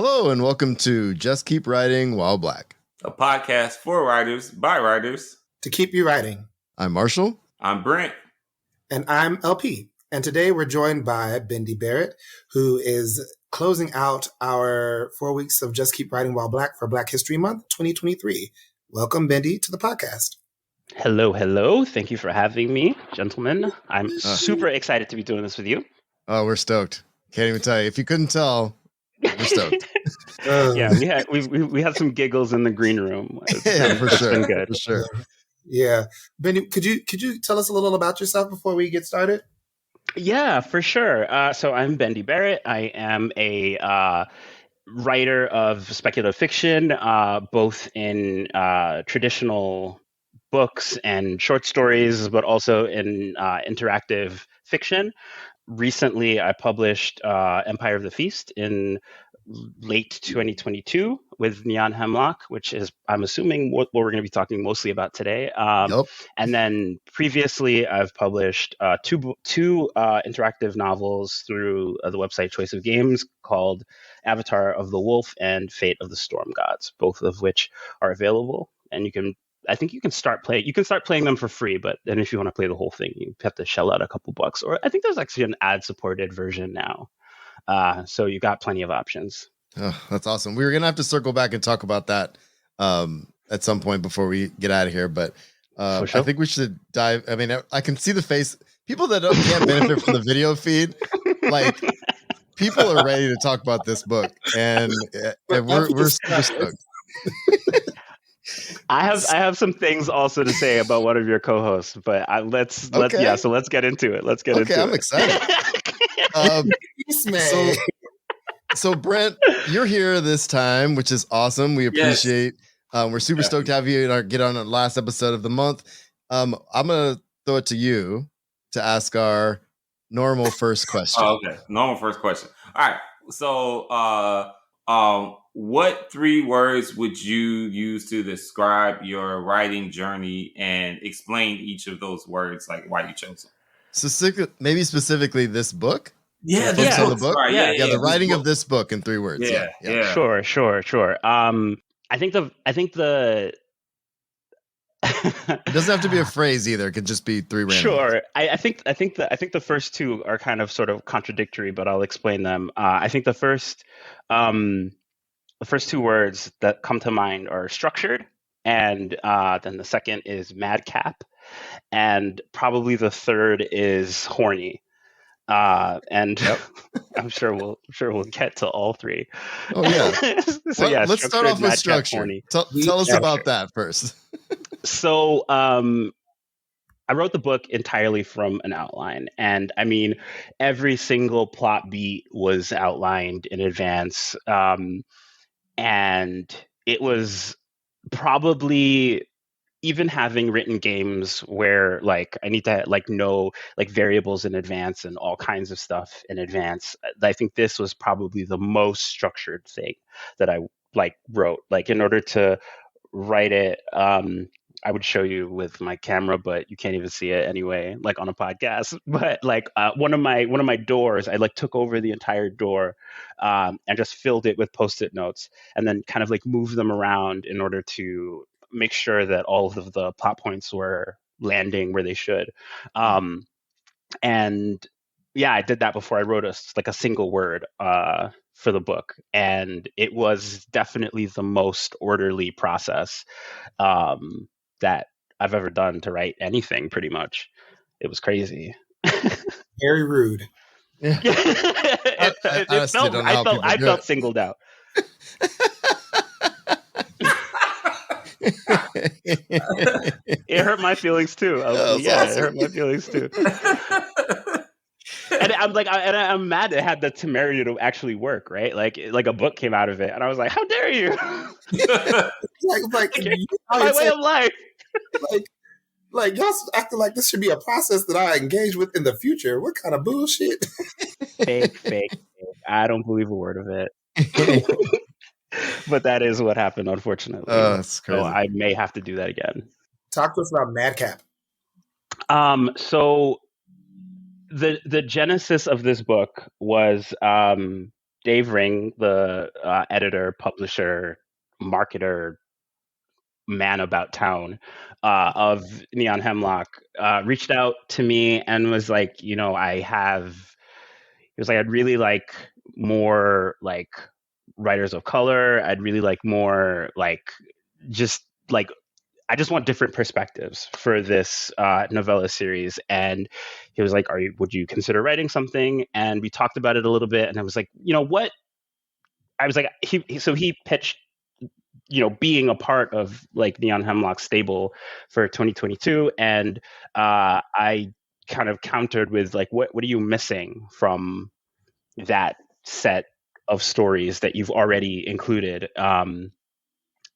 Hello and welcome to Just Keep Writing While Black, a podcast for writers by writers to keep you writing. I'm Marshall. I'm Brent. And I'm LP. And today we're joined by Bendi Barrett, who is closing out our 4 weeks of Just Keep Writing While Black for Black History Month 2023. Welcome, Bendi, to the podcast. Hello. Thank you for having me, gentlemen. I'm super excited to be doing this with you. Oh, we're stoked. Can't even tell you. If you couldn't tell, we're stoked. Yeah, we had some giggles in the green room. Yeah, for sure. Been good. For sure. Yeah. Bendi, could you tell us a little about yourself before we get started? Yeah, for sure. So I'm Bendi Barrett. I am a writer of speculative fiction, both in traditional books and short stories, but also in interactive fiction. Recently, I published Empire of the Feast in late 2022 with Neon Hemlock, which is, I'm assuming, what we're going to be talking mostly about today. Yep. And then previously, I've published two interactive novels through the website Choice of Games called Avatar of the Wolf and Fate of the Storm Gods, both of which are available. And I think you can start playing them for free, but then if you want to play the whole thing, you have to shell out a couple bucks. Or I think there's actually an ad-supported version now. So you got plenty of options. Oh, that's awesome. We were going to have to circle back and talk about that at some point before we get out of here. But sure. I think we should dive. I mean, I can see the face. People that can't benefit from the video feed, like people are ready to talk about this book. And we're super stoked. I have some things also to say about one of your co-hosts, but let's get into it. Okay, I'm excited. So Brent, you're here this time, which is awesome. We appreciate. Yes. We're super stoked to have you get on our last episode of the month. I'm gonna throw it to you to ask our normal first question. Okay, normal first question. All right. So, what 3 words would you use to describe your writing journey, and explain each of those words, like why you chose them? Maybe specifically this book. Yeah, the book. Right. Yeah, the writing of this book in 3 words. Yeah. Sure. I think the it doesn't have to be a phrase either. It could just be 3 random. Sure. I think the first 2 are kind of sort of contradictory, but I'll explain them. I think the first 2 words that come to mind are structured, and then the second is madcap, and probably the third is horny. And yep. I'm sure we'll get to all 3. Oh yeah. So let's start off with structure. Tell us about that first. So I wrote the book entirely from an outline, and I mean every single plot beat was outlined in advance, and it was probably, even having written games where like I need to know variables in advance and all kinds of stuff in advance, I think this was probably the most structured thing that I wrote. In order to write it, I would show you with my camera, but you can't even see it anyway, on a podcast. But one of my doors, I took over the entire door and just filled it with Post-it notes, and then kind of moved them around in order to make sure that all of the plot points were landing where they should. And yeah, I did that before I wrote a single word for the book, and it was definitely the most orderly process that I've ever done to write anything. Pretty much, it was crazy. Very rude. Yeah. I felt singled out. It hurt my feelings too. It hurt my feelings too. And I'm mad it had the temerity to actually work, right? Like a book came out of it, and I was like, "How dare you!" My way of life. Y'all acting like this should be a process that I engage with in the future. What kind of bullshit? Fake. I don't believe a word of it. But that is what happened, unfortunately. That's crazy. So I may have to do that again. Talk to us about madcap. So the genesis of this book was Dave Ring, the editor, publisher, marketer, man about town of Neon Hemlock, reached out to me and was like, I'd really like more like writers of color. I'd really like more like just like I just want different perspectives for this novella series. And he was like, would you consider writing something? And we talked about it a little bit. And I was like, what? I was like, he pitched, being a part of like Neon Hemlock stable for 2022. And I kind of countered with like, what are you missing from that set of stories that you've already included?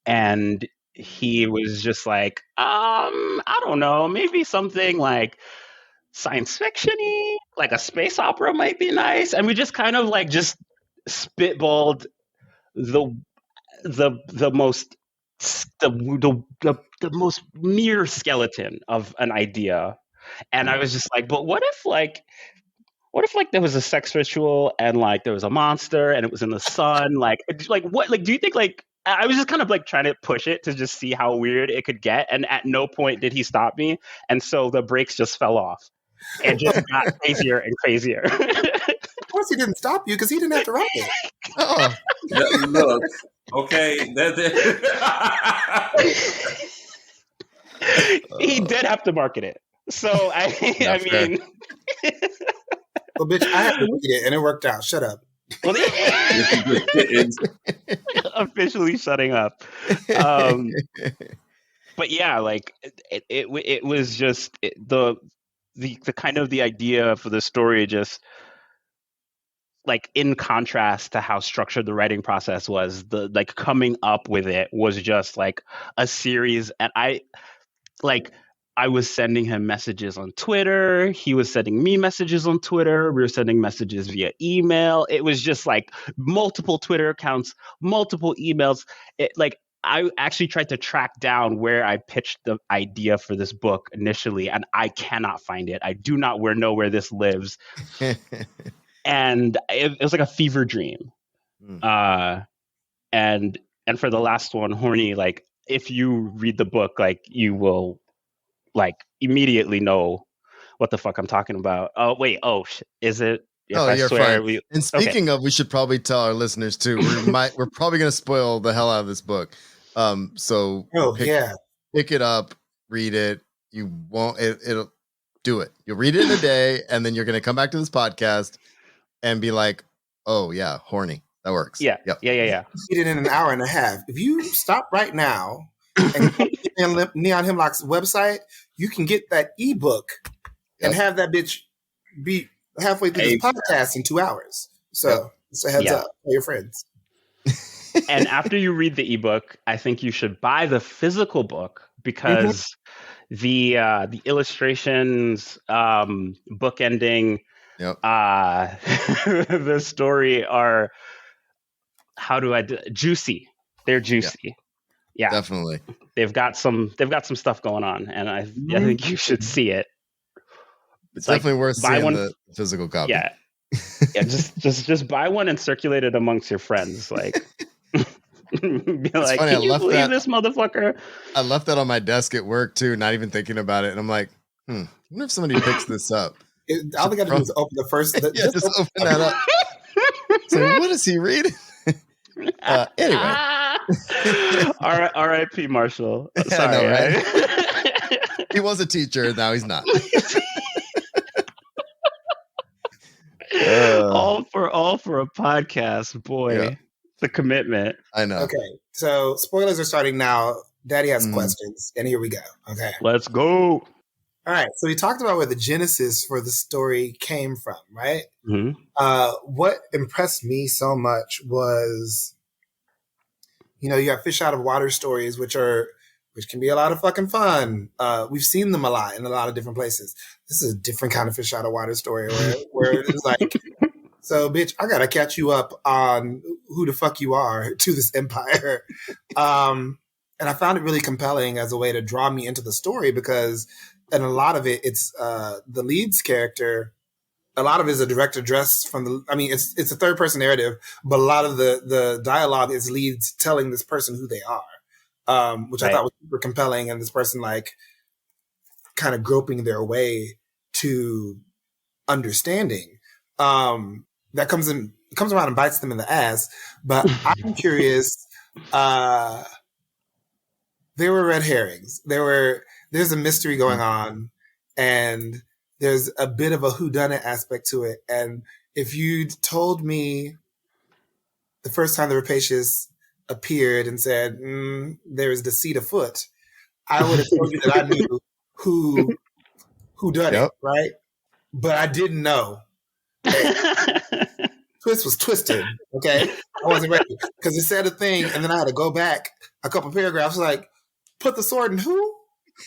And he was just like, I don't know, maybe something like science fiction-y, like a space opera might be nice. And we just kind of like just spitballed the most the most mere skeleton of an idea. And I was just like, but what if like there was a sex ritual and like there was a monster and it was in the sun? Like what? Like, do you think like I was just kind of like trying to push it to just see how weird it could get, and at no point did he stop me, and so the brakes just fell off and just got crazier and crazier. Of course, he didn't stop you because he didn't have to write it. Oh, look, okay, he did have to market it, so I mean. Well, bitch, I had to read it and it worked out. Shut up. Well, officially shutting up. But yeah, like it was just the kind of the idea for the story, just like in contrast to how structured the writing process was, the like coming up with it was just like a series. And I was sending him messages on Twitter. He was sending me messages on Twitter. We were sending messages via email. It was just like multiple Twitter accounts, multiple emails. I actually tried to track down where I pitched the idea for this book initially, and I cannot find it. I do not know where this lives. And it was like a fever dream. And for the last one, Horny, like if you read the book, like you will like immediately know what the fuck I'm talking about. Oh wait, is it? You're fine. And speaking of, we should probably tell our listeners too. We're probably gonna spoil the hell out of this book. So pick it up, read it. You won't. It'll do it. You'll read it in a day, and then you're gonna come back to this podcast and be like, "Oh yeah, horny. That works." Yeah. Yep. Yeah. Read it in an hour and a half. If you stop right now and go to Neon Hemlock's website, you can get that ebook and have that bitch be halfway through this podcast in 2 hours. So it's a heads up for your friends. And after you read the ebook, I think you should buy the physical book because the illustrations, bookending, the story are juicy. They're juicy. Yeah, definitely. They've got some stuff going on, and I think you should see it. It's definitely worth seeing the physical copy. Yeah, just buy one and circulate it amongst your friends. Like, be like, funny, can you believe this motherfucker? I left that on my desk at work too, not even thinking about it, and I'm like, I wonder if somebody picks this up. All they got to do is open the first. Just open that up. So what is he reading? Anyway. R.I.P. Marshall. Sorry, know, right? He was a teacher, now he's not. All for a podcast, boy. The commitment. I know. Okay, so spoilers are starting now. Daddy has questions, and here we go. Okay, let's go. All right, so we talked about where the genesis for the story came from, right? What impressed me so much was, you got fish out of water stories, which can be a lot of fucking fun. We've seen them a lot in a lot of different places. This is a different kind of fish out of water story where it's like, so bitch, I gotta catch you up on who the fuck you are to this empire. And I found it really compelling as a way to draw me into the story because in a lot of it, it's the lead's character a lot of it is a direct address from the, I mean, it's a third person narrative, but a lot of the dialogue is leads telling this person who they are, which I thought was super compelling. And this person like kind of groping their way to understanding, that comes around and bites them in the ass. But I'm curious, there were red herrings. There's a mystery going on, and there's a bit of a whodunit aspect to it. And if you'd told me the first time the Rapacious appeared and said, there is deceit afoot, I would have told you that I knew who done it, right? But I didn't know. Twist was twisted, okay? I wasn't ready because it said a thing, and then I had to go back a couple paragraphs like, put the sword in who?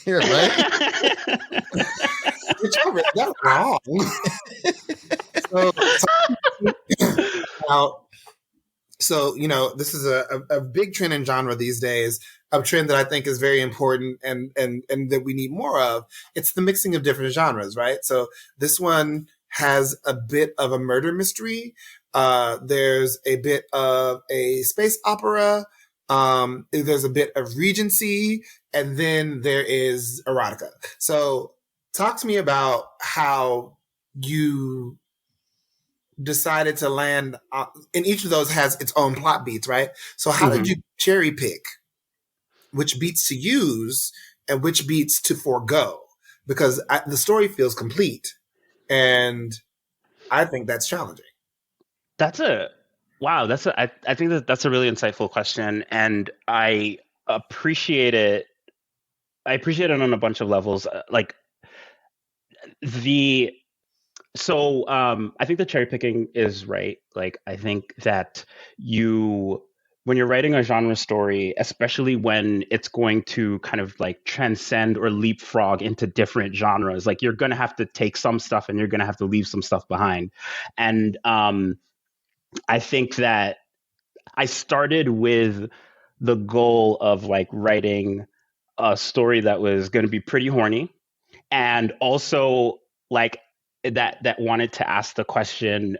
Here, right? But y'all read that wrong. So, you know, this is a big trend in genre these days, a trend that I think is very important and that we need more of. It's the mixing of different genres, right? So this one has a bit of a murder mystery. There's a bit of a space opera. There's a bit of Regency, and then there is erotica. So talk to me about how you decided to land and each of those has its own plot beats, right? So how did you cherry pick which beats to use and which beats to forego? Because the story feels complete, and I think that's challenging. I think that's a really insightful question, and I appreciate it. I appreciate it on a bunch of levels. I think the cherry picking is right. Like, I think that when you're writing a genre story, especially when it's going to kind of like transcend or leapfrog into different genres, like you're going to have to take some stuff and you're going to have to leave some stuff behind. And I think that I started with the goal of like writing a story that was going to be pretty horny, and also like that wanted to ask the question.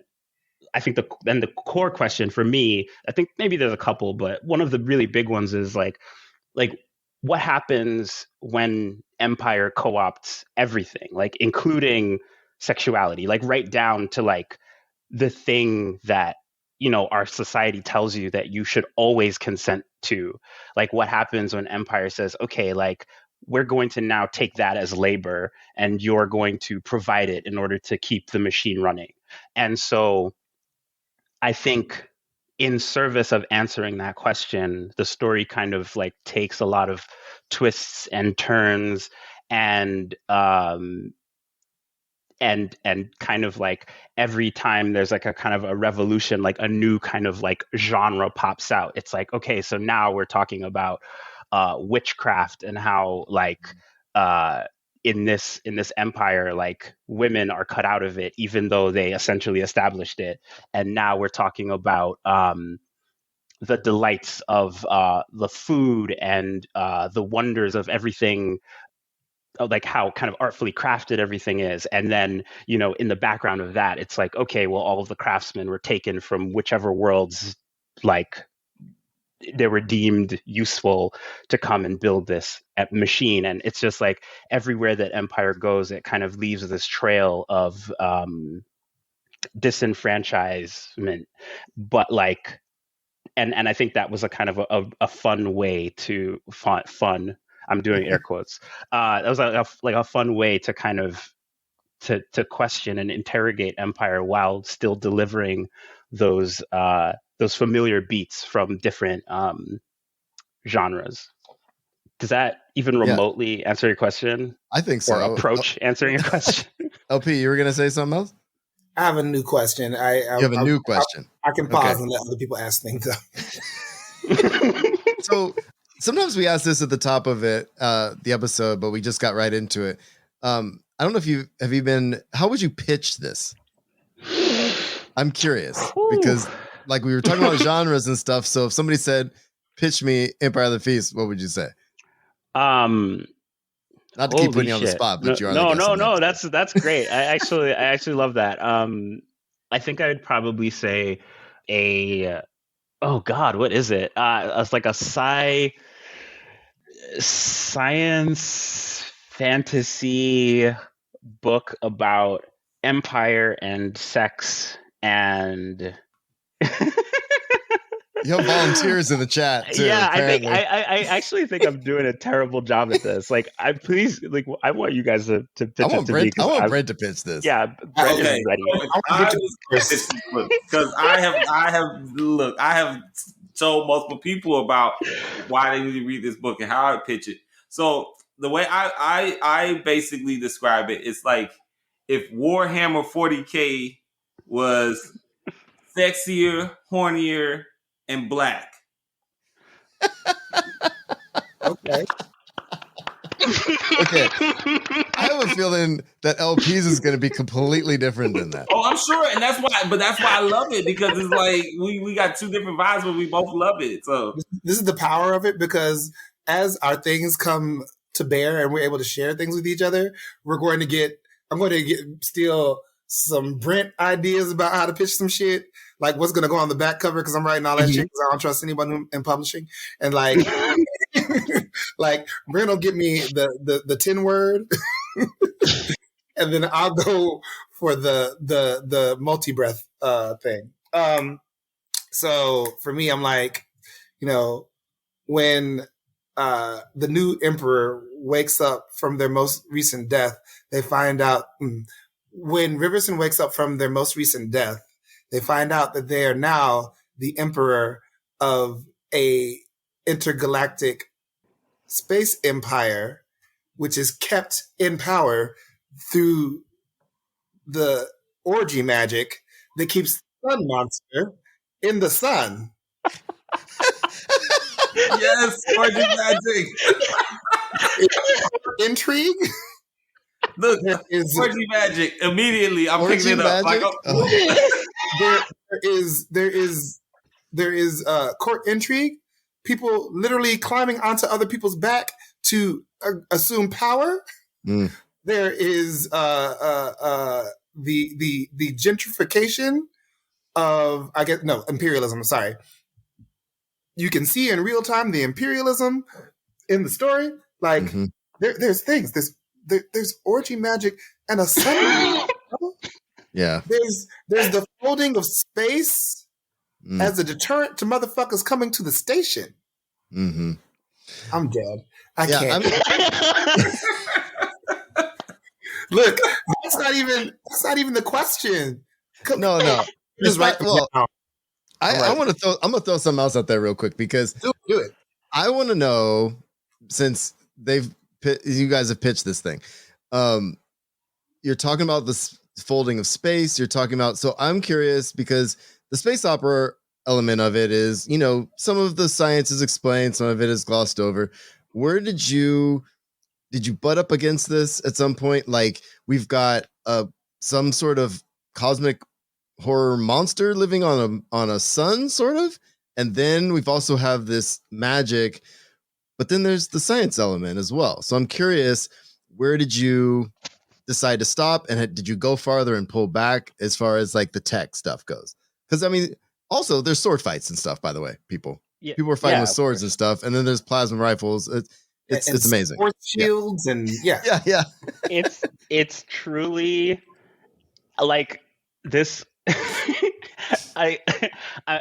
I think the core question for me, I think maybe there's a couple, but one of the really big ones is like what happens when empire co-opts everything, like including sexuality, like right down to like the thing that, you know, our society tells you that you should always consent to. Like what happens when empire says, okay, like we're going to now take that as labor and you're going to provide it in order to keep the machine running. And so I think in service of answering that question, the story kind of like takes a lot of twists and turns and kind of like every time there's like a kind of a revolution, like a new kind of like genre pops out. It's like, okay, so now we're talking about witchcraft and how like in this empire, like women are cut out of it, even though they essentially established it. And now we're talking about the delights of the food and the wonders of everything, like how kind of artfully crafted everything is. And then, you know, in the background of that, it's like, okay, well, all of the craftsmen were taken from whichever worlds, like they were deemed useful to come and build this machine. And it's just like everywhere that empire goes, it kind of leaves this trail of disenfranchisement. But like, and I think that was a kind of a fun way to fun. I'm doing air quotes. That was like a fun way to kind of to question and interrogate empire while still delivering those familiar beats from different genres. Does that even remotely answer your question? I think so. Or approach answering your question? LP, you were going to say something else? I have a new question. You have a new question. I can pause and let other people ask things. So sometimes we ask this at the top of it, the episode, but we just got right into it. I don't know if how would you pitch this? I'm curious because like we were talking about genres and stuff. So if somebody said, pitch me Empire of the Feast, what would you say? Not to keep putting you on the spot, but you are no. That's great. I actually love that. I think I would probably say oh God, what is it? It's like a science fantasy book about empire and sex and. You have volunteers in the chat too. Yeah, apparently. I actually think I'm doing a terrible job at this. Like, I want you guys to pitch it to me. I want Brent to pitch this. Yeah, Brent is ready. Because I have told multiple people about why they need to read this book and how I pitch it. So the way I basically describe it, it's like if Warhammer 40K was sexier, hornier, and black. Okay. Okay. I have a feeling that LP's is going to be completely different than that. Oh, I'm sure, and that's why I love it, because it's like we got two different vibes, but we both love it. So this is the power of it, because as our things come to bear and we're able to share things with each other, I'm going to steal some Brent ideas about how to pitch some shit, like what's going to go on the back cover, because I'm writing all that shit because I don't trust anyone in publishing. And like, like Brent will get me the 10 word, and then I'll go for the multi-breath thing. So for me, I'm like, when the new emperor wakes up from their most recent death, they find out. When Riverson wakes up from their most recent death, they find out that they are now the emperor of a intergalactic space empire, which is kept in power through the orgy magic that keeps the sun monster in the sun. Yes, orgy magic. Intrigue. Look, orgy magic. Immediately, I'm picking it up. Like, there is court intrigue. People literally climbing onto other people's back to assume power. There is the gentrification of imperialism. Sorry, you can see in real time the imperialism in the story. Like there's things. There's orgy magic and a sun. Yeah. There's the folding of space as a deterrent to motherfuckers coming to the station. I'm dead. I can't. Look, that's not even the question. No. Just right. Well, I'm gonna throw something else out there real quick, because do it. I want to know, since you guys have pitched this thing. You're talking about this folding of space. You're talking about, so I'm curious, because the space opera element of it is, some of the science is explained, some of it is glossed over. Where did you butt up against this at some point? Like, we've got some sort of cosmic horror monster living on a sun, sort of, and then we've also have this magic. But then there's the science element as well. So I'm curious, where did you decide to stop? And did you go farther and pull back as far as like the tech stuff goes? Because also there's sword fights and stuff, by the way, people are fighting with swords and stuff. And then there's plasma rifles. It's amazing. Force shields and yeah. It's truly like this. I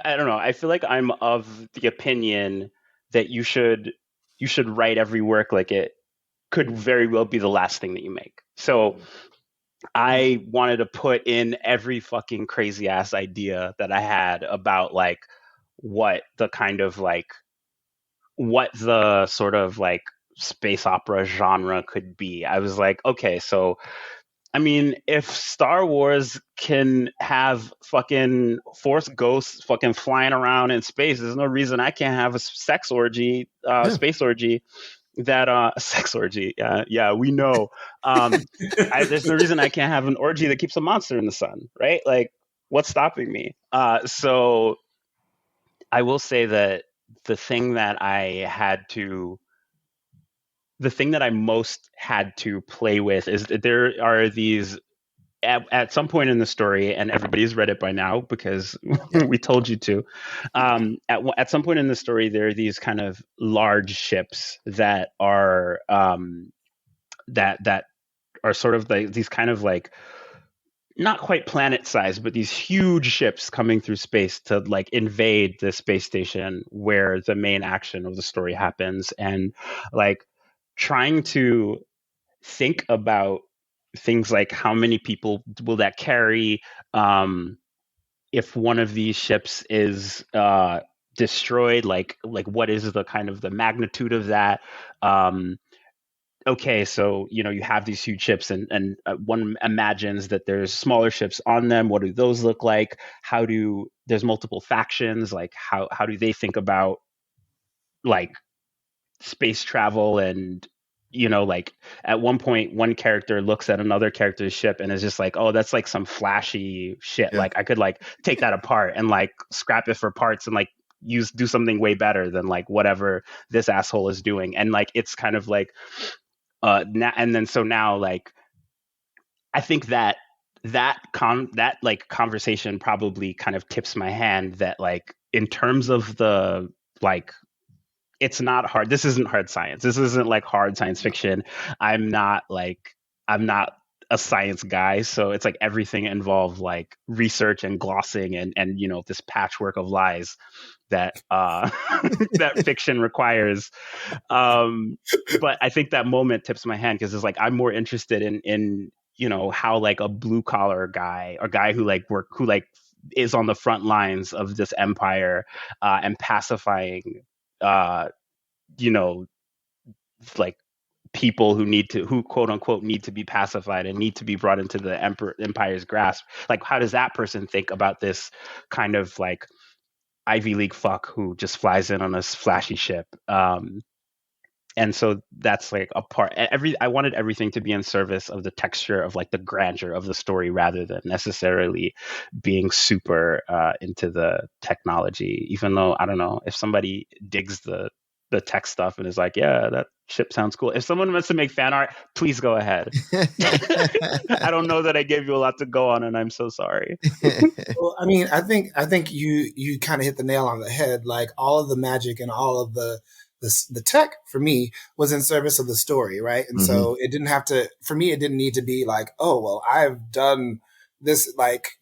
don't know. I feel like I'm of the opinion that you should write every work like it could very well be the last thing that you make. So I wanted to put in every fucking crazy ass idea that I had about like what the sort of like space opera genre could be. I was like, okay, so I mean, if Star Wars can have fucking Force ghosts fucking flying around in space, there's no reason I can't have a sex orgy, space orgy. Sex orgy, yeah, we know. There's no reason I can't have an orgy that keeps a monster in the sun, right? Like, what's stopping me? So I will say that the thing that I had to the thing that I most had to play with is that there are these at some point in the story, and everybody's read it by now because we told you to. At some point in the story, there are these kind of large ships that are that are sort of like these kind of like not quite planet size, but these huge ships coming through space to like invade the space station where the main action of the story happens, and like trying to think about things like how many people will that carry, if one of these ships is destroyed, like what is the kind of the magnitude of that. Okay, so you have these huge ships, and one imagines that there's smaller ships on them. What do those look like? There's multiple factions, like how do they think about like space travel? And like at one point, one character looks at another character's ship and is just like, oh, that's like some flashy shit. Yeah. Like I could like take that apart and like scrap it for parts and like do something way better than like whatever this asshole is doing. And like it's kind of like now like I think that like conversation probably kind of tips my hand that like in terms of the like, it's not hard. This isn't hard science. This isn't like hard science fiction. I'm not a science guy, so it's like everything involved like research and glossing and this patchwork of lies that that fiction requires. But I think that moment tips my hand because it's like I'm more interested in how like a blue collar guy, a guy who is on the front lines of this empire and pacifying like people who quote unquote need to be pacified and need to be brought into the empire's grasp. Like how does that person think about this kind of like Ivy League fuck who just flies in on this flashy ship? And so that's like a part. I wanted everything to be in service of the texture of like the grandeur of the story rather than necessarily being super into the technology. Even though I don't know if somebody digs the tech stuff and is like, yeah, that ship sounds cool. If someone wants to make fan art, please go ahead. I don't know that I gave you a lot to go on, and I'm so sorry. Well, I mean, I think you kind of hit the nail on the head. Like all of the magic and all of the tech for me was in service of the story, right? And so it didn't have to. For me, it didn't need to be like, oh, well, I've done this. Like,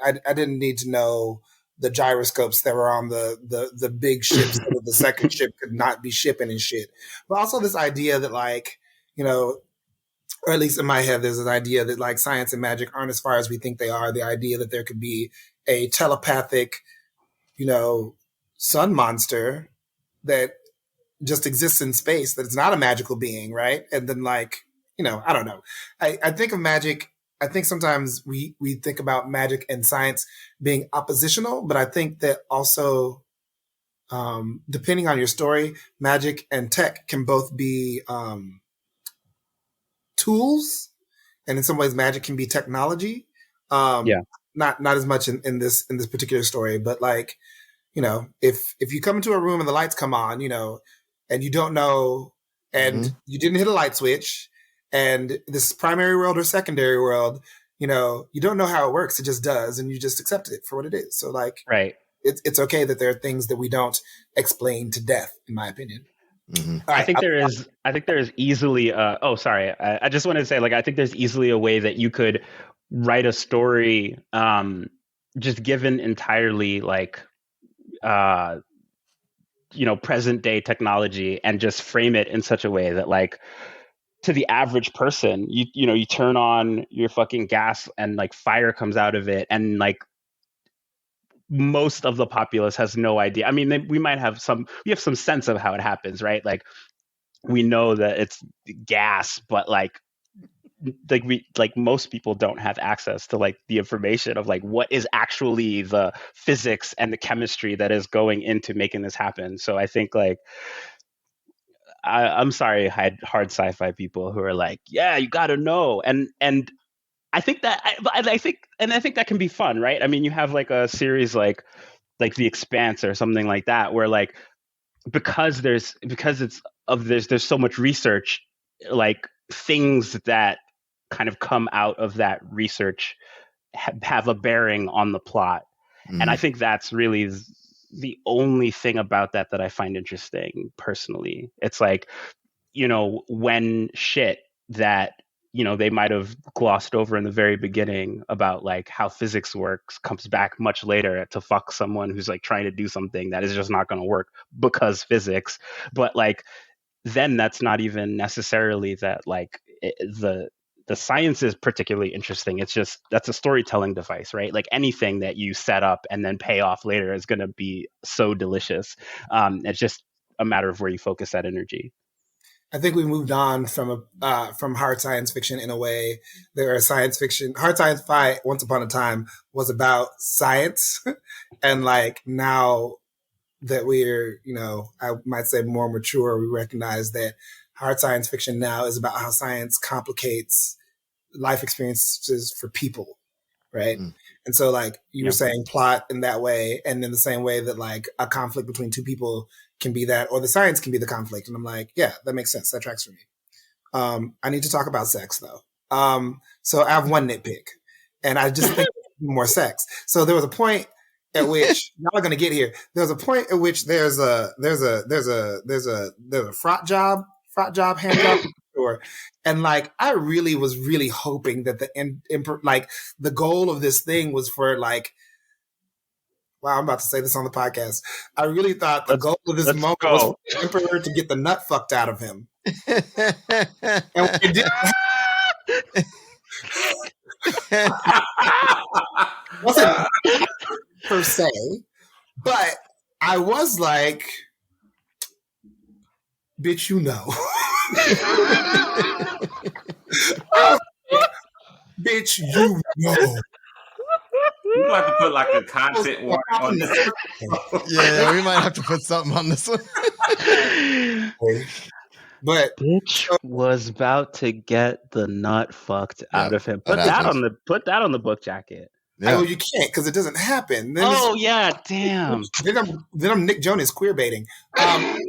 I didn't need to know the gyroscopes that were on the big ships so that the second ship could not be shipping and shit. But also this idea that like, or at least in my head, there's an idea that like science and magic aren't as far as we think they are. The idea that there could be a telepathic, sun monster that just exists in space, that it's not a magical being, right? And then like, I don't know. I think of magic. I think sometimes we think about magic and science being oppositional, but I think that also, depending on your story, magic and tech can both be tools, and in some ways, magic can be technology. Not as much in this particular story, but like, if you come into a room and the lights come on, and you don't know, and you didn't hit a light switch. And this primary world or secondary world, you don't know how it works. It just does. And you just accept it for what it is. So like, right. It's okay that there are things that we don't explain to death, in my opinion. I think there is easily, I just wanted to say, like, I think there's easily a way that you could write a story, just given entirely like, present day technology, and just frame it in such a way that like, to the average person, you turn on your fucking gas and like fire comes out of it, and like most of the populace has no idea. I mean, we have some sense of how it happens, right? Like we know that it's gas, but like most people don't have access to like the information of like what is actually the physics and the chemistry that is going into making this happen. So I think like, I'm sorry, I had hard sci-fi people who are like, yeah, you got to know. And I think that I think that can be fun, right? I mean, you have like a series like The Expanse or something like that, where like, because it's there's so much research, like things that kind of come out of that research have a bearing on the plot. And I think that's really the only thing about that I find interesting personally. It's like, when shit that, they might have glossed over in the very beginning about like how physics works comes back much later to fuck someone who's like trying to do something that is just not going to work because physics. But like, then that's not even necessarily that like the science is particularly interesting. It's just, that's a storytelling device, right? Like anything that you set up and then pay off later is going to be so delicious. It's just a matter of where you focus that energy. I think we moved on from hard science fiction in a way. There are science fiction, hard science fi once upon a time was about science. And like now that we're, I might say more mature, we recognize that hard science fiction now is about how science complicates life experiences for people, right? And so like you were saying plot in that way, and in the same way that like a conflict between two people can be that, or the science can be the conflict. And I'm like, yeah, that makes sense. That tracks for me. I need to talk about sex though. So I have one nitpick, and I just think more sex. So there was a point at which y'all are gonna get here. There's a point at which there's a fraught job hand job store, and like I really was hoping that the goal of this thing was for like, wow, I'm about to say this on the podcast. I really thought the goal of this moment was for the emperor to get the nut fucked out of him. And it didn't. Wasn't per se, but I was like, bitch, bitch, You might have to put like a content warning on this. Yeah, we might have to put something on this one. But bitch was about to get the nut fucked out of him. Put that on the book jacket. Yeah. You can't because it doesn't happen. Then damn. Then I'm Nick Jonas queer baiting. And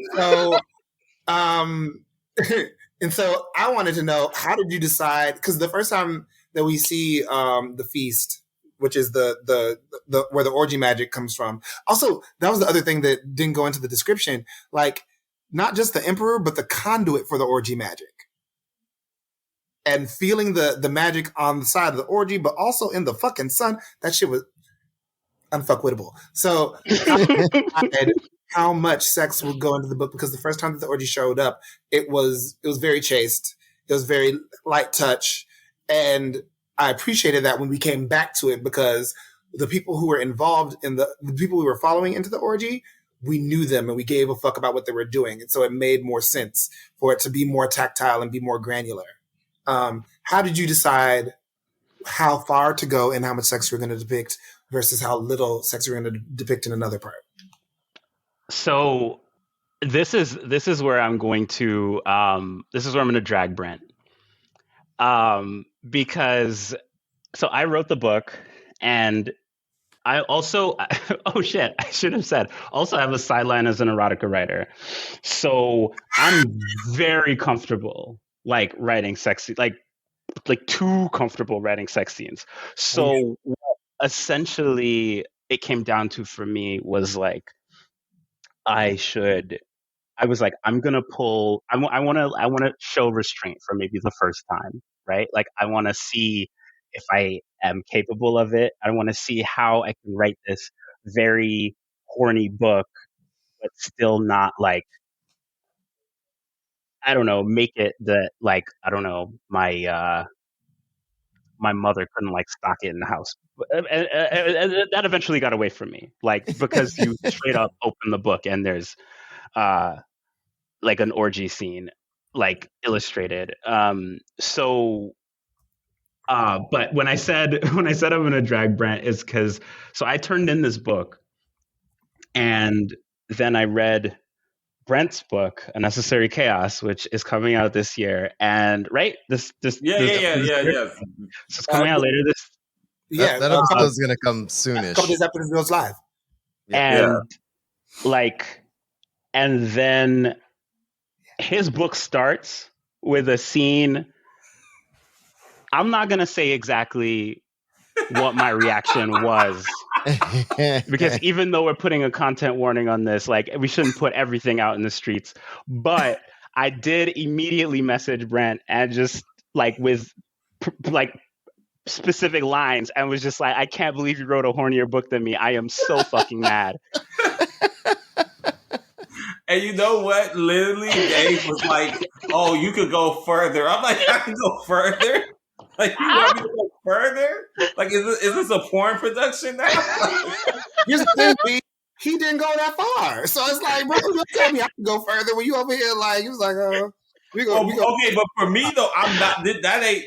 so I wanted to know, how did you decide? Because the first time that we see the feast, which is the where the orgy magic comes from. Also, that was the other thing that didn't go into the description. Like, not just the emperor, but the conduit for the orgy magic. And feeling the magic on the side of the orgy, but also in the fucking sun. That shit was unfuckwittable. So how much sex would go into the book, because the first time that the orgy showed up, it was very chaste. It was very light touch. And I appreciated that when we came back to it, because the people who were involved in the people we were following into the orgy, we knew them and we gave a fuck about what they were doing. And so it made more sense for it to be more tactile and be more granular. How did you decide how far to go and how much sex you're going to depict versus how little sex you're going to depict in another part? So this is where I'm going to drag Brent. Because so I wrote the book, and I also I should have said also I have a sideline as an erotica writer, so I'm very comfortable like writing sexy, like too comfortable writing sex scenes. So essentially it came down to for me was like I was like, I'm gonna pull. I want to show restraint for maybe the first time, right? Like I want to see if I am capable of it. I want to see how I can write this very horny book, but still not like, I don't know, make it that like, I don't know, my mother couldn't like stock it in the house. And that eventually got away from me, like because you straight up open the book and there's like an orgy scene, like illustrated. But when I said I'm going to drag Brent, is because so I turned in this book, and then I read Brent's book, A Necessary Chaos, which is coming out this year, and it's coming out later this. Yeah, that episode is going to come soonish. A couple days after this goes live, and then his book starts with a scene. I'm not going to say exactly what my reaction was, because even though we're putting a content warning on this, like, we shouldn't put everything out in the streets. But I did immediately message Brent and just like with like specific lines and was just like, I can't believe you wrote a hornier book than me. I am so fucking mad. And you know what? Literally, Dave was like, "Oh, you could go further." I'm like, "I can go further." Like, you want me to go further? Like, is this a porn production now? Here's the thing, he didn't go that far. So it's like, bro, you tell me I can go further when you over here like, he was like, we go. Okay, but for me though, I'm not. That ain't.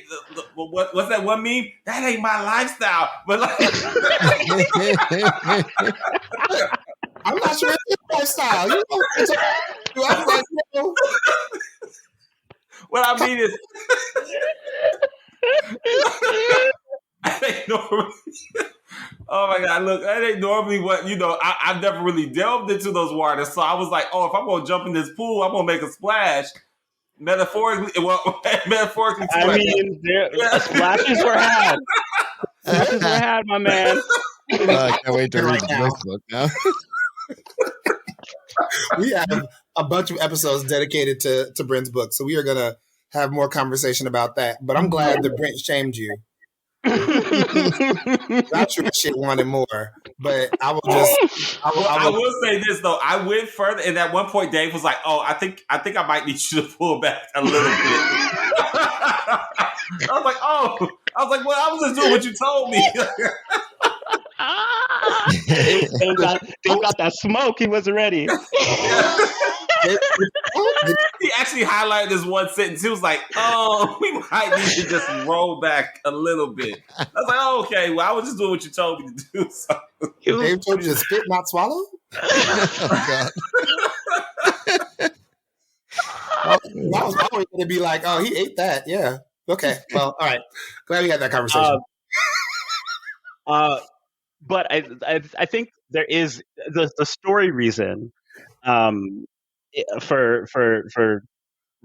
What's that one meme? That ain't my lifestyle. But like, I'm not sure it's your lifestyle. You know, I was like, you know. What I mean is, that ain't normally. Oh my God! Look, that ain't normally what I've never really delved into those waters, so I was like, oh, if I'm gonna jump in this pool, I'm gonna make a splash. Metaphorically, metaphorically. I mean, splashes were had. Splashes were had, my man. I can't wait to read this book now. We have a bunch of episodes dedicated to Brent's book, so we are going to have more conversation about that. But I'm glad that Brent shamed you. Not sure shit wanted more, but I will just. I will say this though. I went further, and at one point, Dave was like, "Oh, I think I might need you to pull back a little bit." I was like, "Oh," I was like, "Well, I was just doing what you told me." Dave got that smoke. He wasn't ready. He actually highlighted this one sentence. He was like, "Oh, we might need to just roll back a little bit." I was like, "Oh, okay. Well, I was just doing what you told me to do." So. Dave told you to spit, not swallow. Oh, God. I was always going to be like, "Oh, he ate that." Yeah. Okay. Well, all right. Glad we had that conversation. But I think there is the story reason for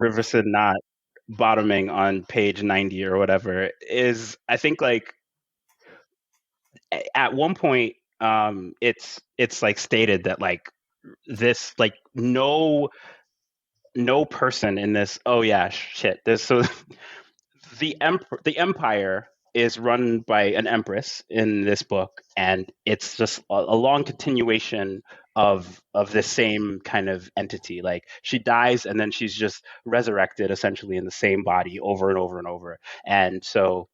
Riverson not bottoming on page 90 or whatever is, I think, like, at one point it's like stated that like this, like, no person in this, so the empire is run by an empress in this book, and it's just a long continuation of the same kind of entity. Like, she dies and then she's just resurrected essentially in the same body over and over and over. And so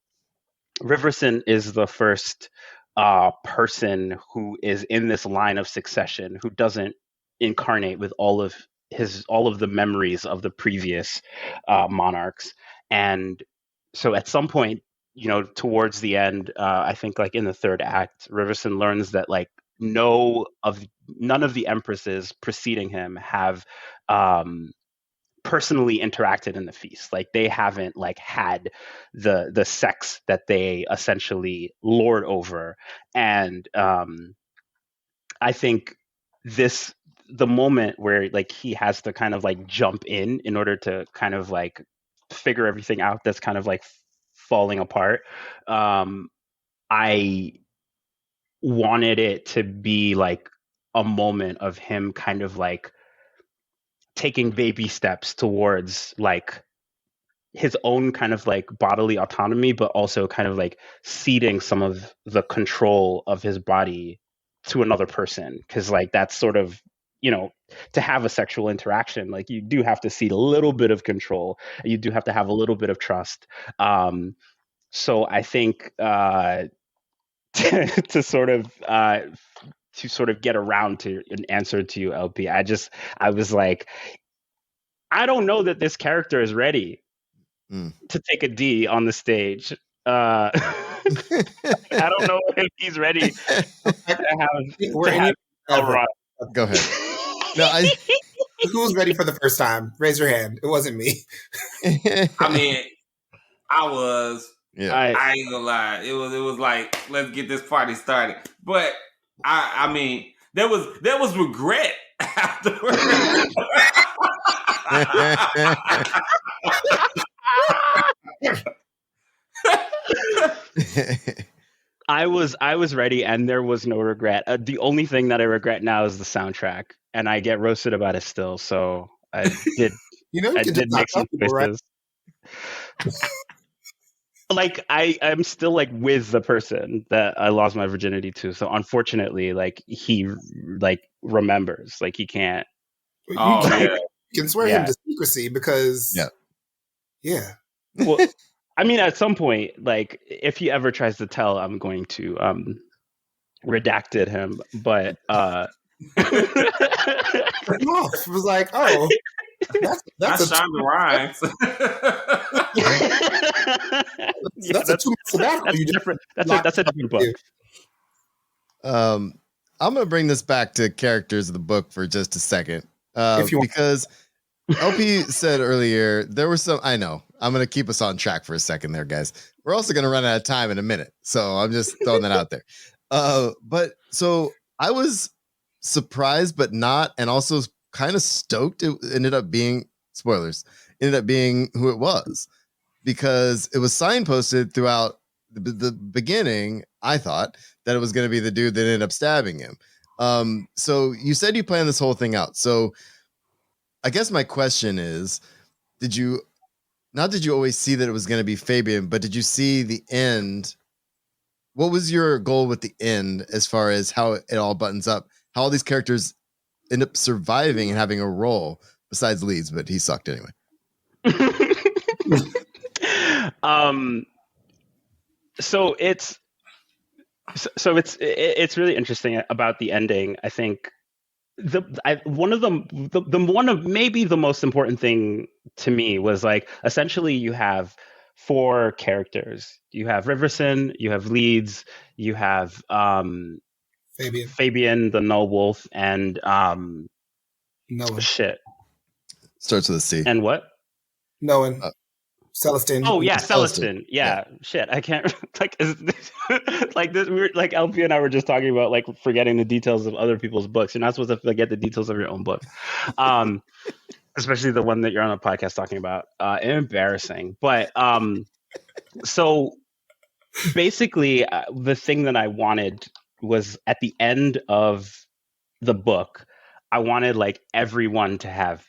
Riverson is the first person who is in this line of succession who doesn't incarnate with all of the memories of the previous monarchs. And so at some point, towards the end, I think like in the third act, Riverson learns that like none of the empresses preceding him have personally interacted in the feast. Like, they haven't like had the sex that they essentially lord over. And I think the moment where like he has to kind of like jump in order to kind of like figure everything out that's kind of like falling apart, I wanted it to be like a moment of him kind of like taking baby steps towards like his own kind of like bodily autonomy, but also kind of like ceding some of the control of his body to another person. Because like that's sort of, to have a sexual interaction, like you do have to cede a little bit of control. You do have to have a little bit of trust. So I think to sort of get around to an answer to you, LP, I was like, I don't know that this character is ready to take a D on the stage. I don't know if he's ready to have a run. Go ahead. No, Who's ready for the first time? Raise your hand. It wasn't me. I mean, I was. Yeah. I ain't gonna lie. It was like, let's get this party started. But I mean, there was regret afterwards. I was ready, and there was no regret. The only thing that I regret now is the soundtrack, and I get roasted about it still. So I did. You know, you I can did just make some people, choices. Like I'm still like with the person that I lost my virginity to. So unfortunately, like he like remembers. Like he can't. Oh yeah. You can swear him to secrecy because yeah. Well, I mean, at some point, like if he ever tries to tell, I'm going to redacted him. But It was like, oh, that's a Shonda Rhimes. that's a 2 month sabbatical. That's different. That's a different book. I'm gonna bring this back to characters of the book for just a second, because LP said earlier there were some. I know I'm gonna keep us on track for a second there, guys. We're also gonna run out of time in a minute, so I'm just throwing that out there. But so I was surprised, but not, and also kind of stoked. It ended up being spoilers. Ended up being who it was, because it was signposted throughout the beginning. I thought that it was going to be the dude that ended up stabbing him. So you said you planned this whole thing out. So I guess my question is, did you always see that it was going to be Fabian, but did you see the end? What was your goal with the end as far as how it all buttons up? How all these characters end up surviving and having a role besides Leeds, but he sucked anyway. So it's really interesting about the ending. I think one of maybe the most important thing to me was like essentially you have 4 characters. You have Riverson, you have Leeds, you have Fabian the Null Wolf, and Noah. Shit. Starts with a C. And what? Noah. Celestine. Oh yeah, Celestine. Yeah, shit. I can't like like this. We were like LP and I were just talking about like forgetting the details of other people's books. You're not supposed to forget the details of your own book, especially the one that you're on a podcast talking about. Embarrassing, but so basically, the thing that I wanted was at the end of the book, I wanted like everyone to have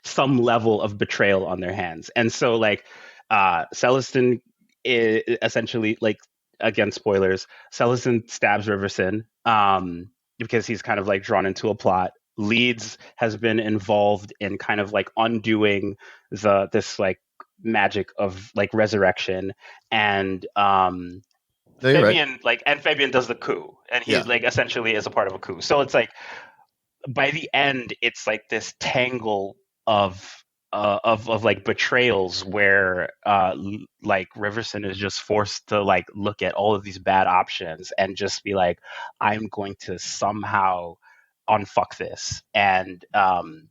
some level of betrayal on their hands. And so like Celestine is essentially, like, again, spoilers, Celestine stabs Riverson because he's kind of like drawn into a plot. Leeds has been involved in kind of like undoing this like magic of like resurrection, and Fabian Fabian does the coup, and he like essentially is a part of a coup. So it's like by the end it's like this tangle of like betrayals where like Riverson is just forced to like look at all of these bad options and just be like, I'm going to somehow unfuck this. And the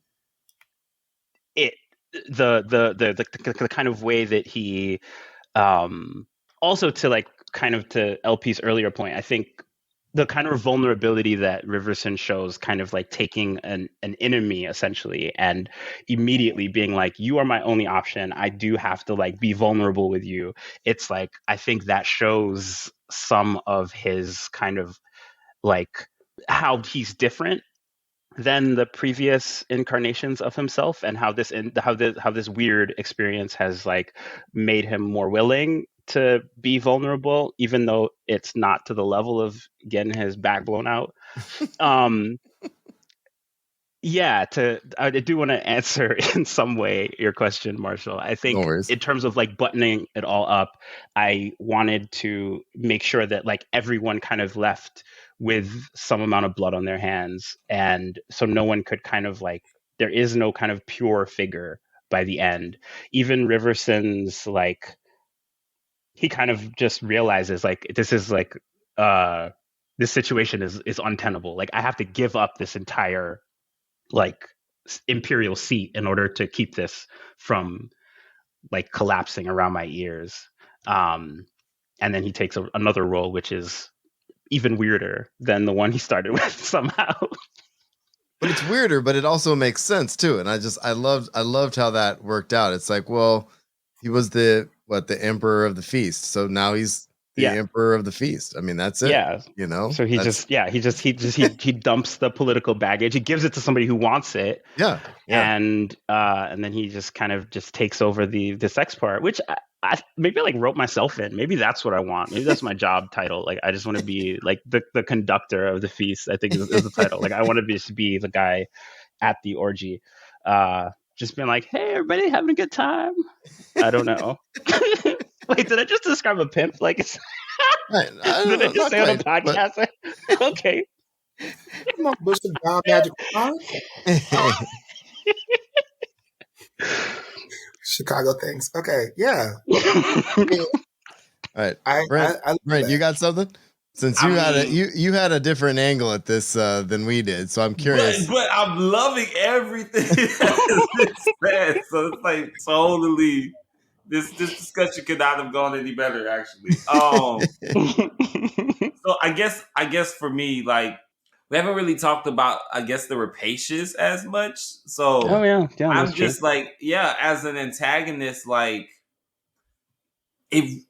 kind of way that he also, to like kind of to LP's earlier point, I think the kind of vulnerability that Riverson shows, kind of like taking an enemy essentially and immediately being like, you are my only option. I do have to like be vulnerable with you. It's like, I think that shows some of his kind of like how he's different than the previous incarnations of himself, and how this weird experience has like made him more willing to be vulnerable, even though it's not to the level of getting his back blown out. I do want to answer in some way your question, Marshall. I think in terms of like buttoning it all up, I wanted to make sure that like everyone kind of left with some amount of blood on their hands, and so no one could kind of like, there is no kind of pure figure by the end. Even Riverson's like, he kind of just realizes like, this is like this situation is untenable. Like, I have to give up this entire like imperial seat in order to keep this from like collapsing around my ears. And then he takes another role, which is even weirder than the one he started with somehow. But it's weirder, but it also makes sense too. And I loved how that worked out. It's like, well, he was the emperor of the feast, so now he's the emperor of the feast. I mean, that's it. Yeah, So he dumps the political baggage. He gives it to somebody who wants it. Yeah. And then he just kind of just takes over the sex part, which I maybe like wrote myself in. Maybe that's what I want. Maybe that's my job title. Like, I just want to be like the conductor of the feast, I think is the title. Like, I want to just be the guy at the orgy. Just being like, hey, everybody having a good time? I don't know. Wait, did I just describe a pimp? Like, did I just say on a podcast? But... Okay. Come on, Bush the Brown Magic Chicago things. Okay, yeah. All right, Brent, you got something? Since you had a different angle at this than we did, so I'm curious. But I'm loving everything that's said. So it's like totally this discussion could not have gone any better, actually. So I guess for me, like, we haven't really talked about, I guess, the rapacious as much. So I'm just true. Like, as an antagonist, like, if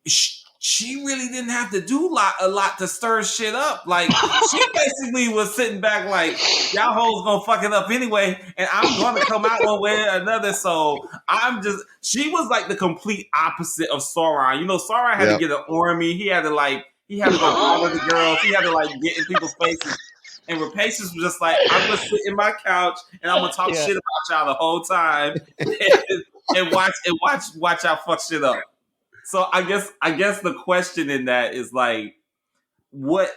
she really didn't have to do a lot to stir shit up. Like, she basically was sitting back like, y'all hoes gonna fuck it up anyway, and I'm gonna come out one way or another. So she was like the complete opposite of Sauron. You know, Sauron had to get an army. He had to go bother the girls. He had to like get in people's faces. And Rapacious was just like, I'm gonna sit in my couch and I'm gonna talk shit about y'all the whole time and watch y'all fuck shit up. So I guess the question in that is like, what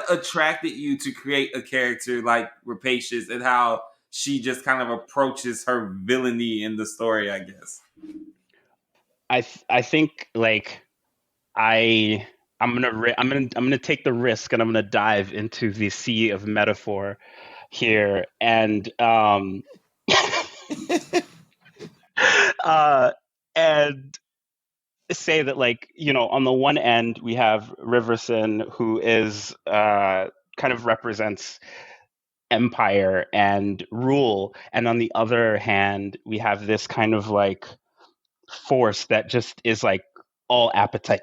attracted you to create a character like Rapacious and how she just kind of approaches her villainy in the story, I guess. I think like I'm gonna take the risk and I'm gonna dive into the sea of metaphor here and and say that, like, you know, on the one end we have Riverson, who is kind of represents empire and rule, and on the other hand we have this kind of like force that just is like all appetite.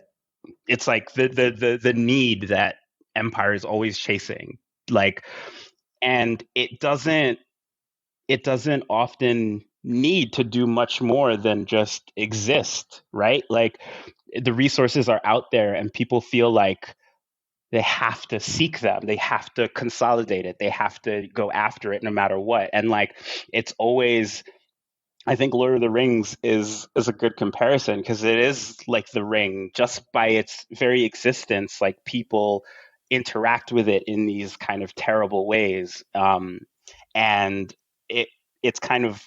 It's like the need that empire is always chasing, like, and it doesn't often need to do much more than just exist, right? Like, the resources are out there and people feel like they have to seek them, they have to consolidate it, they have to go after it no matter what. And like, it's always, I think Lord of the Rings is a good comparison, because it is like the ring. Just by its very existence, like, people interact with it in these kind of terrible ways, and it's kind of,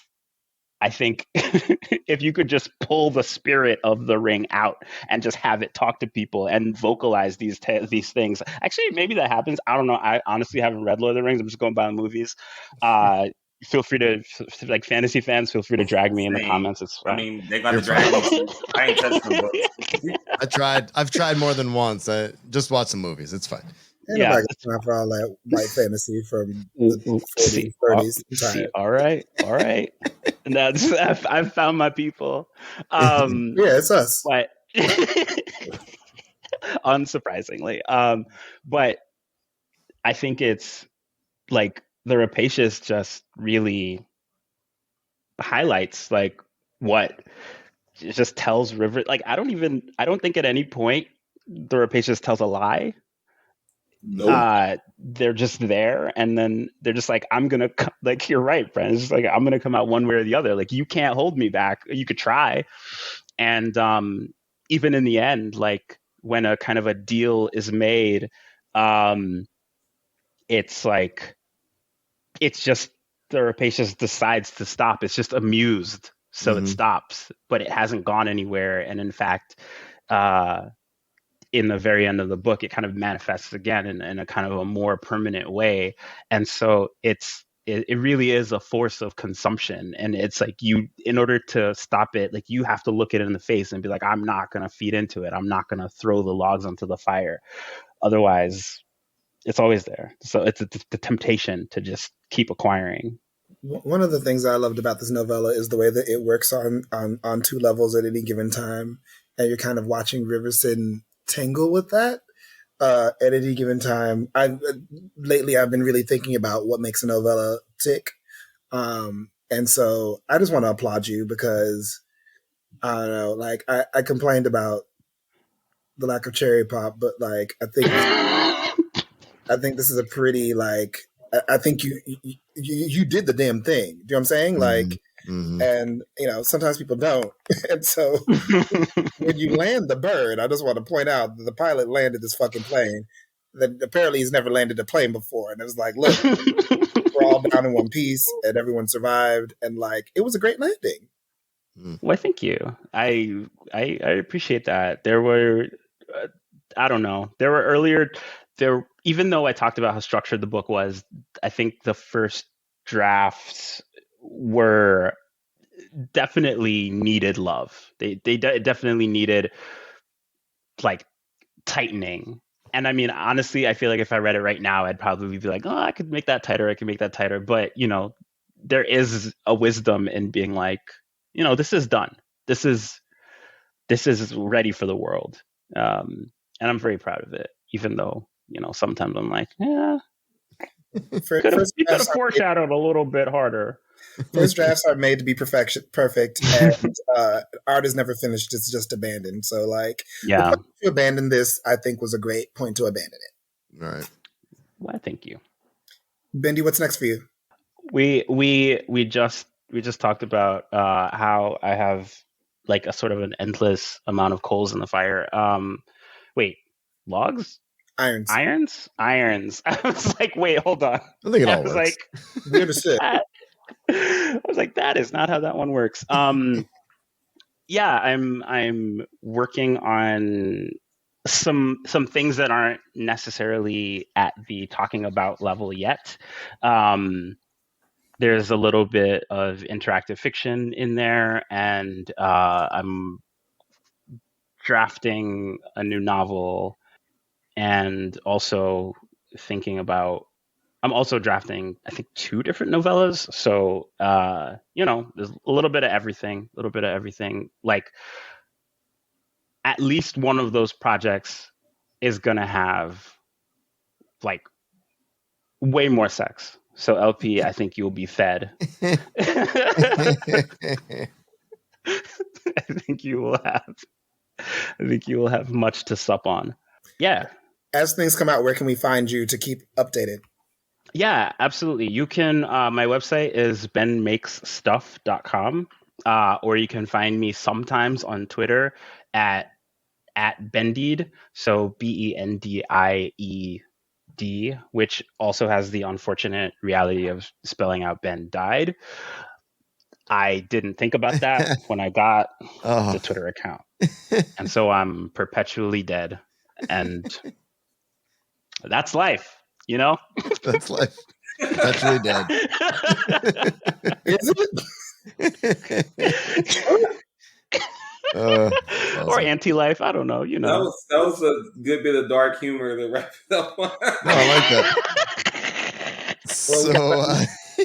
I think, if you could just pull the spirit of the ring out and just have it talk to people and vocalize these things. Actually, maybe that happens. I don't know. I honestly haven't read Lord of the Rings. I'm just going by the movies. Feel free to, like, fantasy fans, feel free to drag me in the comments. It's fine. I mean, they got to drag me. I ain't touched them books. I've tried more than once. I just watch the movies. It's fine. Nobody got time for all that white fantasy from the 40s, 30s. All right. And I've found my people. It's us. But unsurprisingly, but I think it's like the Rapacious just really highlights like what it just tells River. Like, I don't think at any point the Rapacious tells a lie. Nope. They're just there, and then they're just like, I'm gonna like, you're right, Brent. It's just like, I'm gonna come out one way or the other. Like, you can't hold me back. You could try, and even in the end, like, when a kind of a deal is made, it's like, it's just the Rapacious decides to stop. It's just amused, so it stops, but it hasn't gone anywhere. And in fact, in the very end of the book, it kind of manifests again in a kind of a more permanent way. And so it really is a force of consumption. And it's like, in order to stop it, like, you have to look it in the face and be like, I'm not going to feed into it. I'm not going to throw the logs onto the fire. Otherwise, it's always there. So it's the temptation to just keep acquiring. One of the things I loved about this novella is the way that it works on two levels at any given time, and you're kind of watching Riverson tangle with that at any given time. Lately I've been really thinking about what makes a novella tick, and so I just want to applaud you because I don't know, like I complained about the lack of cherry pop, but like I think this is a pretty like. I think you did the damn thing. Do you know what I'm saying? Like, and sometimes people don't. And so when you land the bird, I just want to point out that the pilot landed this fucking plane that apparently he's never landed a plane before. And it was like, look, we're all down in one piece and everyone survived. And like, it was a great landing. Well, thank you. I appreciate that. There were, I don't know, there were earlier, even though I talked about how structured the book was, I think the first drafts were definitely needed love. They definitely needed like tightening. And I mean, honestly, I feel like if I read it right now, I'd probably be like, oh, I could make that tighter. I could make that tighter. But, there is a wisdom in being like, this is done. This is ready for the world. And I'm very proud of it, even though, sometimes I'm like, yeah, you could have foreshadowed a little bit harder. First drafts are made to be perfect, and art is never finished. It's just abandoned. So, like, yeah, the point to abandon this, I think, was a great point to abandon it. All right. Well, thank you, Bendi. What's next for you? We just talked about how I have like a sort of an endless amount of coals in the fire. Wait, logs? Irons. I was like, wait, hold on. I think it all works. Like, we understood. I was like, that is not how that one works. Yeah, I'm working on some things that aren't necessarily at the talking about level yet. There's a little bit of interactive fiction in there, and I'm drafting a new novel, and also I'm also drafting, I think, 2 different novellas. So, there's a little bit of everything. Like, at least one of those projects is going to have, like, way more sex. So, LP, I think you'll be fed. I think you will have much to sup on. Yeah. As things come out, where can we find you to keep updated? Yeah, absolutely. You can, my website is benmakesstuff.com, or you can find me sometimes on Twitter at Bendied, so BENDIED, which also has the unfortunate reality of spelling out Ben died. I didn't think about that when I got the Twitter account. And so I'm perpetually dead. And that's life, That's life. Perpetually dead. Is it? Awesome. Or anti-life, I don't know, That was a good bit of dark humor to wrap it up on. No, I like that. So,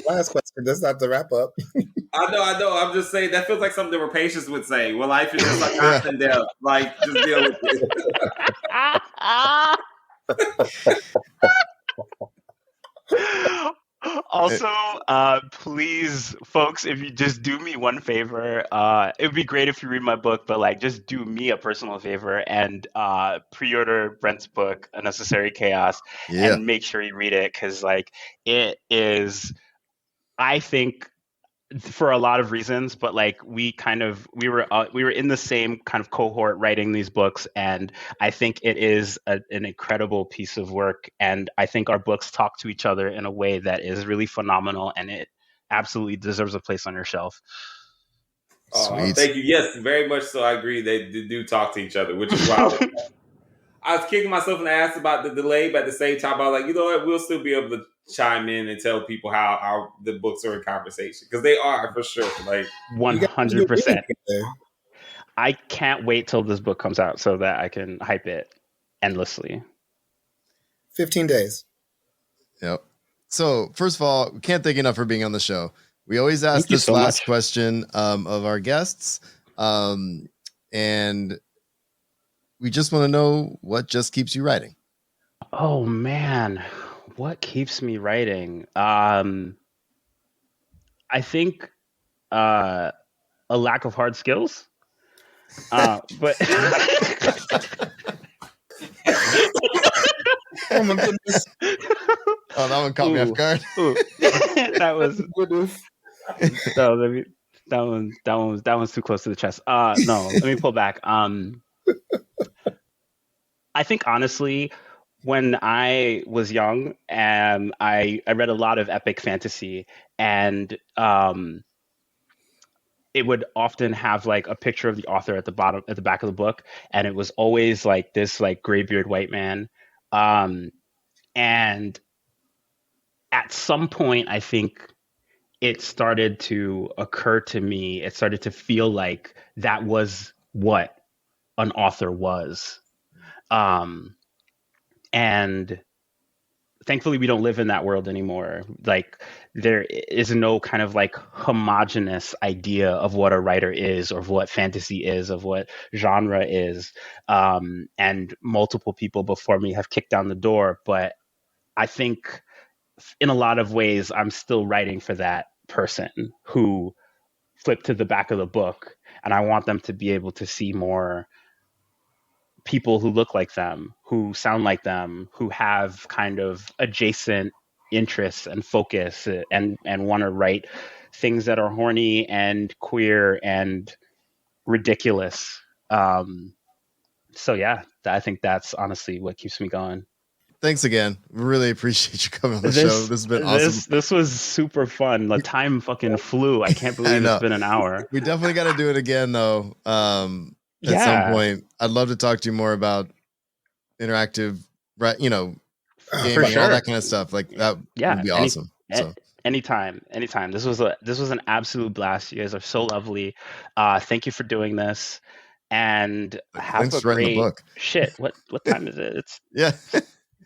last question. That's not the wrap up. I know. I'm just saying that feels like something that Rapacious would say. Well, life is just like life and death. Like, just deal with it. Also, please, folks, if you just do me one favor, it would be great if you read my book, but like, just do me a personal favor and pre-order Brent's book, A Necessary Chaos, and make sure you read it, because like, it is, I think, for a lot of reasons, but like we were in the same kind of cohort writing these books, and I think it is an incredible piece of work, and I think our books talk to each other in a way that is really phenomenal, and it absolutely deserves a place on your shelf. Sweet. Thank you. Yes, very much so. I agree. They do talk to each other, which is why I was kicking myself in the ass about the delay, but at the same time, I was like, you know what? We'll still be able to chime in and tell people how the books are in conversation, because they are, for sure. Like 100%. I can't wait till this book comes out so that I can hype it endlessly. 15 days. Yep. So first of all, we can't thank you enough for being on the show. We always ask this last question of our guests. And we just want to know what just keeps you writing. Oh man, what keeps me writing? I think a lack of hard skills. But oh my goodness! Oh, that one caught me off guard. That one's too close to the chest. No, let me pull back. I think honestly, when I was young, I read a lot of epic fantasy, and it would often have like a picture of the author at the back of the book, and it was always like this like graybeard white man. And at some point, I think it started to occur to me. It started to feel like that was what an author was. And thankfully we don't live in that world anymore. Like there is no kind of like homogenous idea of what a writer is, or of what fantasy is, of what genre is. And multiple people before me have kicked down the door, but I think in a lot of ways I'm still writing for that person who flipped to the back of the book, and I want them to be able to see more people who look like them, who sound like them, who have kind of adjacent interests and focus, and want to write things that are horny and queer and ridiculous. So yeah, I think that's honestly what keeps me going. Thanks again. We really appreciate you coming on the show. This has been awesome. This was super fun. The time fucking flew. I can't believe it's been an hour. We definitely got to do it again though. At some point, I'd love to talk to you more about interactive, gaming, for sure. all that kind of stuff. Like that would be awesome. Anytime. This was an absolute blast. You guys are so lovely. Thank you for doing this, and have a great book. Shit. What time is it?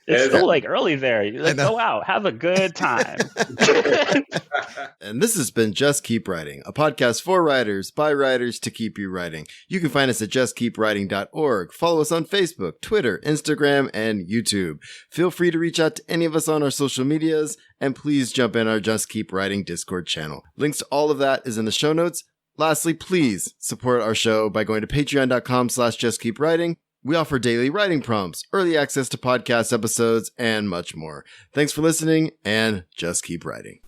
It's still like early there. Like, go out, have a good time. And this has been Just Keep Writing, a podcast for writers, by writers, to keep you writing. You can find us at justkeepwriting.org. Follow us on Facebook, Twitter, Instagram, and YouTube. Feel free to reach out to any of us on our social medias, and please jump in our Just Keep Writing Discord channel. Links to all of that is in the show notes. Lastly, please support our show by going to patreon.com/justkeepwriting. We offer daily writing prompts, early access to podcast episodes, and much more. Thanks for listening, and just keep writing.